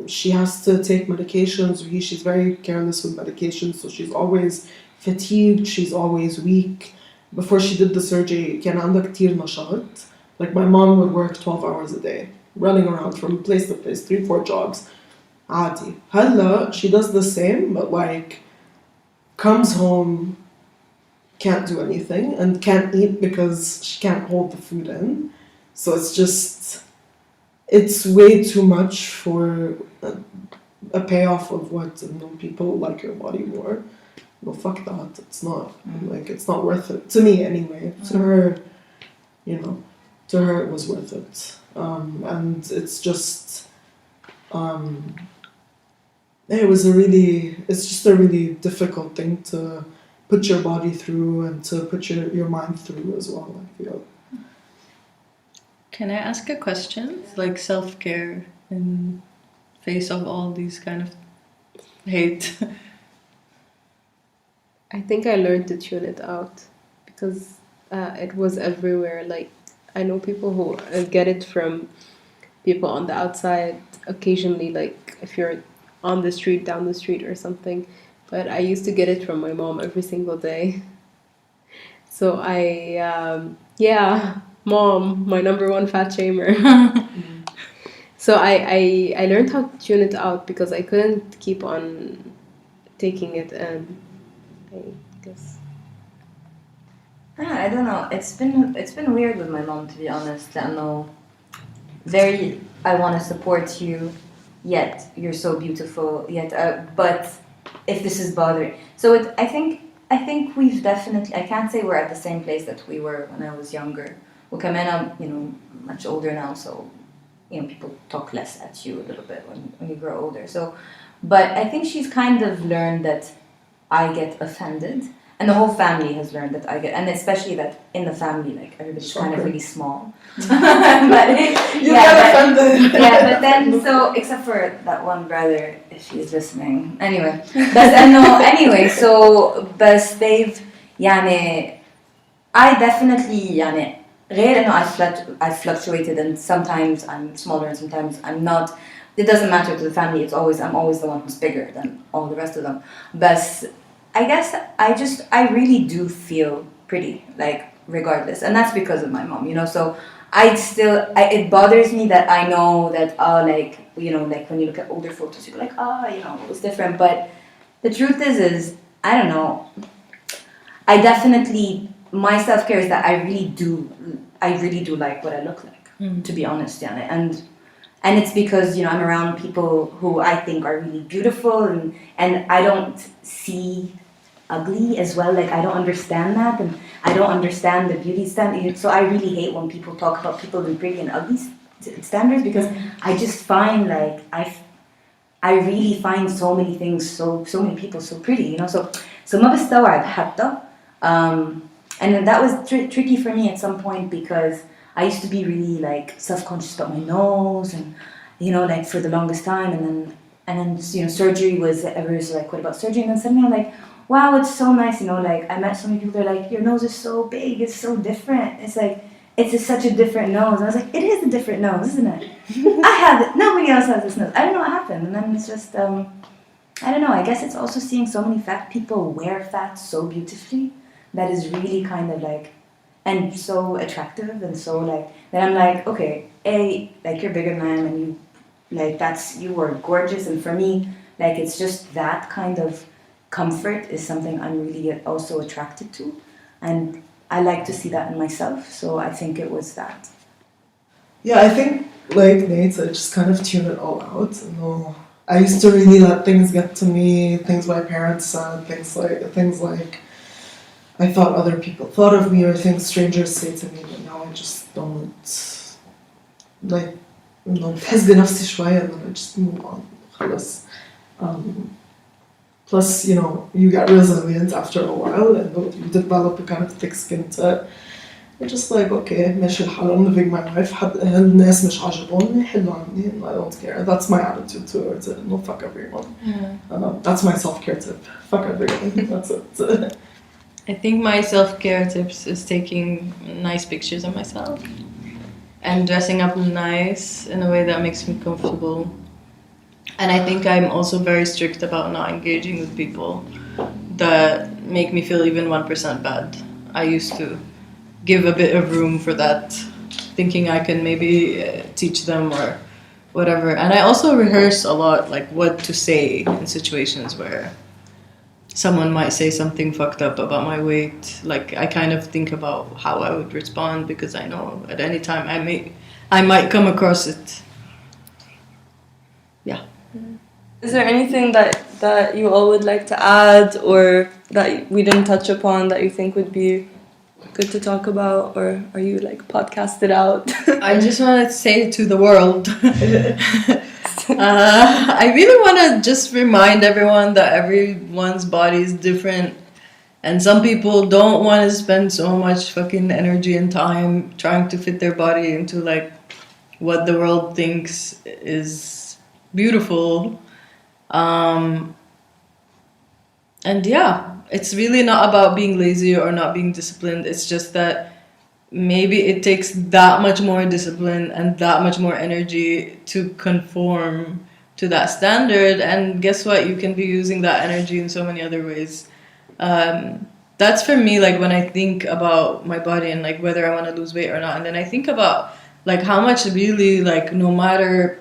She has to take medications. She's very careless with medications, so she's always fatigued. She's always weak. Before she did the surgery, كان عندها كتير نشاط. Like my mom would work 12 hours a day, running around from place to place, 3-4 jobs. عادي. هلا she does the same, but like comes home, can't do anything and can't eat because she can't hold the food in. So it's way too much for a payoff of what, you know, people like your body more. No, fuck that. It's not like it's not worth it to me anyway. To her, you know, to her it was worth it. And it's just it's just a really difficult thing to put your body through and to put your mind through as well, I feel. Can I ask a question? Like self-care in face of all these kind of hate. I think I learned to tune it out because it was everywhere. Like I know people who get it from people on the outside occasionally, like if you're on the street, down the street or something. But I used to get it from my mom every single day. So Mom, my number one fat shamer. So I learned how to tune it out because I couldn't keep on taking it in, I guess. I don't know. It's been weird with my mom, to be honest. I know I want to support you, yet you're so beautiful, yet but if this is bothering. So I think we've definitely, I can't say we're at the same place that we were when I was younger. وكمان I'm, you know, much older now, so you know, people talk less at you a little bit when you grow older. So, but I think she's kind of learned that I get offended, and the whole family has learned that I get, and especially that in the family, like everybody's kind of really small. But but then so except for that one brother, if he's listening. Anyway, so but they've يعني I definitely يعني غير إنه I've fluctuated and sometimes I'm smaller and sometimes I'm not. It doesn't matter to the family. I'm always the one who's bigger than all the rest of them. But I guess I really do feel pretty, like regardless, and that's because of my mom, you know. So it bothers me that I know that like you know, like when you look at older photos, you go like, you know, it was different. But the truth is I don't know. I definitely my self-care is that I really do like what I look like, to be honest, yeah, and it's because, you know, I'm around people who I think are really beautiful, and I don't see ugly as well. Like I don't understand that, and I don't understand the beauty standard. So I really hate when people talk about people in pretty and ugly standards, because I just find like I really find so many things, so many people so pretty, you know. So ما بستوعب حتى. And then that was tricky for me at some point, because I used to be really like self-conscious about my nose, and you know, like for the longest time, and then you know, surgery was, everyone was like, what about surgery? And then suddenly I'm like, wow, it's so nice, you know, like I met so many people, they're like, your nose is so big, it's so different, it's like, it's such a different nose. And I was like, it is a different nose, isn't it? I have it, nobody else has this nose. I don't know what happened. And then it's just I don't know, I guess it's also seeing so many fat people wear fat so beautifully, that is really kind of like, and so attractive, and so like, that I'm like, okay, like you're bigger than I am, and you, like, you are gorgeous, and for me, like, it's just that kind of comfort is something I'm really also attracted to, and I like to see that in myself, so I think it was that. Yeah, I think, like Nate, I just kind of tune it all out. No, I used to really let things get to me, things my parents said, things like I thought other people thought of me, or things strangers say to me, but now I just don't, like, no, بحس بنفسي شوية, and then I just move on. خلاص. Plus, you know, you get resilient after a while, and you develop a kind of thick skin to it. You're just like, okay, ماشي الحال, I'm living my life, الناس مش عاجبوني, حلو عني, and I don't care. That's my attitude towards it. No, fuck everyone. That's my self-care tip. Fuck everyone. That's it. I think my self-care tips is taking nice pictures of myself and dressing up nice in a way that makes me comfortable. And I think I'm also very strict about not engaging with people that make me feel even 1% bad. I used to give a bit of room for that, thinking I can maybe teach them or whatever. And I also rehearse a lot, like what to say in situations where someone might say something fucked up about my weight. Like I kind of think about how I would respond, because I know at any time I might come across it. Yeah. Is there anything that you all would like to add, or that we didn't touch upon, that you think would be good to talk about, or are you like podcasted out? I just want to say to the world, I really want to just remind everyone that everyone's body is different, and some people don't want to spend so much fucking energy and time trying to fit their body into like what the world thinks is beautiful. And yeah, it's really not about being lazy or not being disciplined. It's just that maybe it takes that much more discipline and that much more energy to conform to that standard. And guess what? You can be using that energy in so many other ways. That's for me, like when I think about my body and like whether I want to lose weight or not. And then I think about like how much really, like no matter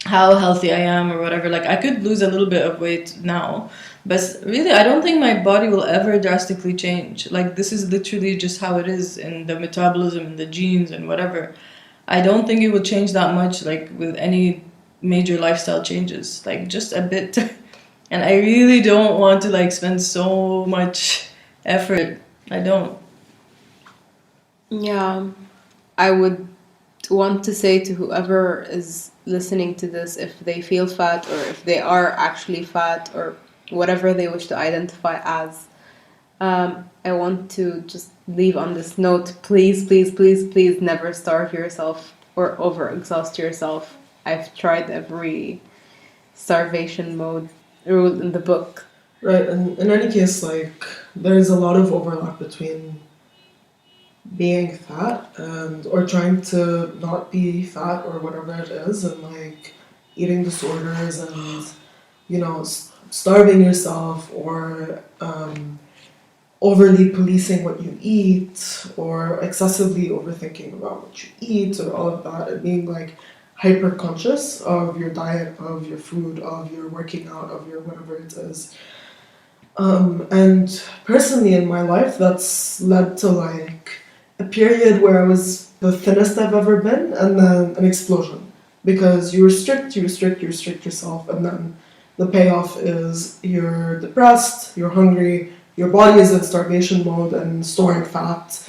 how healthy I am or whatever, like I could lose a little bit of weight now, but really I don't think my body will ever drastically change. Like this is literally just how it is in the metabolism and the genes and whatever. I don't think it will change that much, like with any major lifestyle changes, like just a bit. And I really don't want to like spend so much effort. I don't. Yeah, I would want to say to whoever is listening to this, if they feel fat or if they are actually fat or whatever they wish to identify as, I want to just leave on this note, please, please, please, please never starve yourself or overexhaust yourself. I've tried every starvation mode rule in the book. Right, and in any case, like, there's a lot of overlap between being fat or trying to not be fat or whatever it is, and like eating disorders and, you know, starving yourself or overly policing what you eat or excessively overthinking about what you eat or all of that, and being like hyper conscious of your diet, of your food, of your working out, of your whatever it is. And personally in my life, that's led to like a period where I was the thinnest I've ever been, and then an explosion, because you restrict yourself, and then the payoff is you're depressed, you're hungry, your body is in starvation mode and storing fat.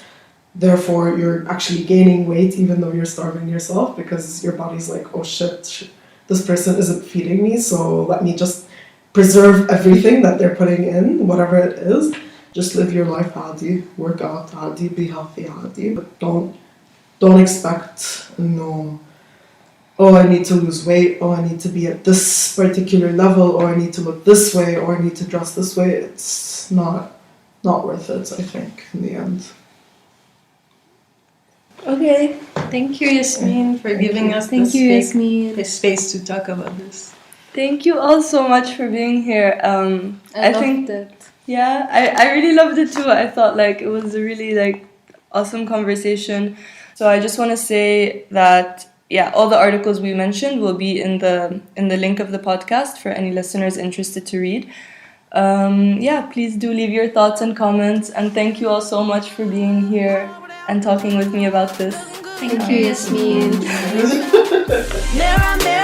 Therefore, you're actually gaining weight even though you're starving yourself, because your body's like, oh shit, this person isn't feeding me, so let me just preserve everything that they're putting in, whatever it is. Just live your life عادي, work out عادي, be healthy عادي, but don't expect, no, oh, I need to lose weight, oh, I need to be at this particular level, or I need to look this way, or I need to dress this way. It's not worth it, I think, in the end. Okay. Thank you, Yasmin, for giving us this space to talk about this. Thank you all so much for being here. I think it. Yeah, I really loved it too. I thought like it was a really like awesome conversation. So I just want to say that all the articles we mentioned will be in the link of the podcast for any listeners interested to read. Please do leave your thoughts and comments, and thank you all so much for being here and talking with me about this. Thank you, Yasmin. Mirror, mirror